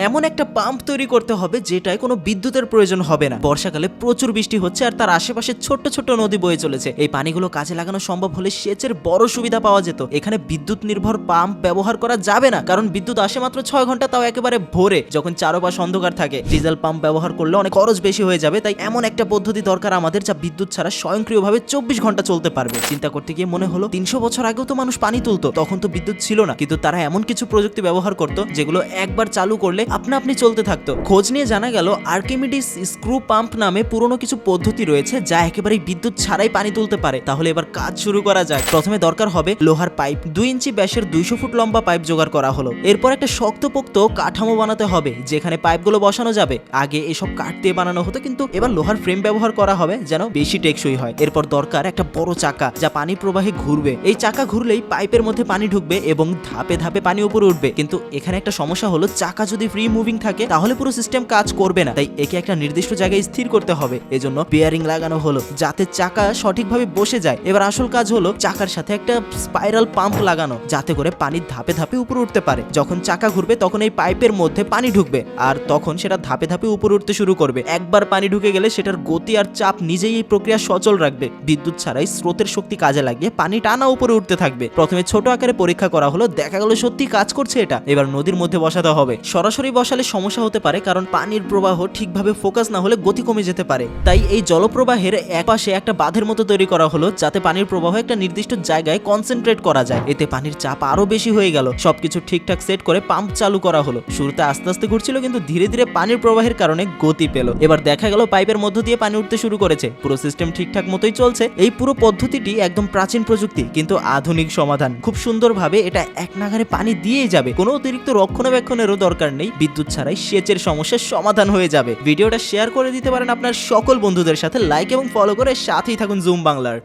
এমন একটা পাম্প তৈরি করতে হবে যেটায় কোনো বিদ্যুতের প্রয়োজন হবে না। বর্ষাকালে প্রচুর বৃষ্টি হচ্ছে আর তার আশেপাশে ছোট্ট ছোট্ট নদী বয়ে চলেছে। এই পানিগুলো কাজে লাগানো সম্ভব হলে সেচের বড় সুবিধা পাওয়া যেত। এখানে বিদ্যুৎ নির্ভর পাম্প ব্যবহার করা যাবে না, কারণ বিদ্যুৎ আসে মাত্র 6 ঘন্টা, তাও একেবারে ভোরে যখন চারপাশ অন্ধকার থাকে। ডিজেল পাম্প ব্যবহার করলে অনেক খরচ বেশি হয়ে যাবে, তাই এমন একটা পদ্ধতি দরকার আমাদের যা বিদ্যুৎ ছাড়া স্বয়ংক্রিয়ভাবে 24 ঘন্টা চলতে পারবে। চিন্তা করতে গিয়ে মনে হলো 300 বছর আগেও তো মানুষ পানি তুলতো, তখন তো বিদ্যুৎ ছিল না, কিন্তু তারা এমন কিছু প্রযুক্তি ব্যবহার করতো যেগুলো একবার চালু করলে আপনা আপনি চলতে থাকতো। খোঁজ নিয়ে জানা গেল আর্কিমিডিস স্ক্রু পাম্প নামে পুরনো কিছু পদ্ধতি রয়েছে যা একেবারেই বিদ্যুৎ ছাড়াই পানি তুলতে পারে। তাহলে এবার কাজ শুরু করা যায়। প্রথমে দরকার হবে লোহার পাইপ। 2 ইঞ্চি ব্যাসের 200 ফুট লম্বা পাইপ জোগাড় করা হলো। এরপর একটা শক্তপোক্ত কাঠামো বানাতে হবে যেখানে পাইপগুলো বসানো যাবে। আগে এসব কাঠ দিয়ে বানানো হতো, কিন্তু এবার লোহার ফ্রেম ব্যবহার করা হবে যেন বেশি টেকসই হয়। এরপর দরকার একটা বড় চাকা যা পানি প্রবাহে ঘুরবে। এই চাকা ঘুরলেই পাইপের মধ্যে পানি ঢুকবে এবং ধাপে ধাপে পানি উপরে উঠবে। কিন্তু এখানে একটা সমস্যা হলো, চাকা যদি ফ্রি মুভিং থাকে তাহলে পুরো সিস্টেম কাজ করবে না, তাই একে একটা নির্দিষ্ট জায়গায় স্থির করতে হবে। এজন্য বেয়ারিং লাগানো হলো যাতে চাকা সঠিকভাবে বসে যায়। এবার আসল কাজ হলো চাকার সাথে একটা স্পাইরাল পাম্প লাগানো যাতে করে পানি ধাপে ধাপে উপরে উঠতে পারে। যখন চাকা ঘুরবে তখন এই পাইপের মধ্যে পানি ঢুকবে আর তখন সেটা ধাপে ধাপে উপরে উঠতে শুরু করবে। একবার পানি ঢুকে গেলে সেটার গতি আর চাপ নিজেই এই প্রক্রিয়া সচল রাখবে। বিদ্যুৎ ছাড়াই স্রোতের শক্তি কাজে লাগিয়ে পানি টানা উপরে উঠতে থাকবে। প্রথমে ছোট আকারে পরীক্ষা করা হলো, দেখা গেল সত্যি কাজ করছে এটা। এবার নদীর মধ্যে বসাতে হবে। সরাসরি বসালে সমস্যা হতে পারে, কারণ পানির প্রবাহ ঠিকভাবে ফোকাস না হলে গতি কমে যেতে পারে। তাই এই জলপ্রবাহের একপাশে একটা বাঁধের মতো তৈরি করা হলো যাতে পানির প্রবাহ একটা নির্দিষ্ট জায়গায় কনসেন্ট্রেট করা যায়। এতে পানির চাপ আরো বেশি হয়ে গেল। সবকিছু ঠিকঠাক সেট করে পাম্প চালু করা হলো। শুরুতে আস্তে আস্তে ঘুরছিল, কিন্তু ধীরে ধীরে পানির প্রবাহের কারণে গতি পেল। এবার দেখা গেল পাইপের মধ্য দিয়ে পানি উঠতে শুরু করেছে। পুরো সিস্টেম ঠিকঠাক মতোই চলছে। এই পুরো পদ্ধতিটি একদম প্রাচীন প্রযুক্তি, কিন্তু আধুনিক সমাধান। খুব সুন্দরভাবে এটা এক নাগারে পানি দিয়েই যাবে। কোনো অতিরিক্ত রক্ষণাবেক্ষণেরও দরকার নেই। বিদ্যুৎ ছাড়াই সেচের সমস্যার সমাধান হয়ে যাবে। ভিডিওটা শেয়ার করে দিতে পারেন আপনার সকল বন্ধুদের সাথে। লাইক এবং ফলো করে সাথেই থাকুন জুম বাংলার।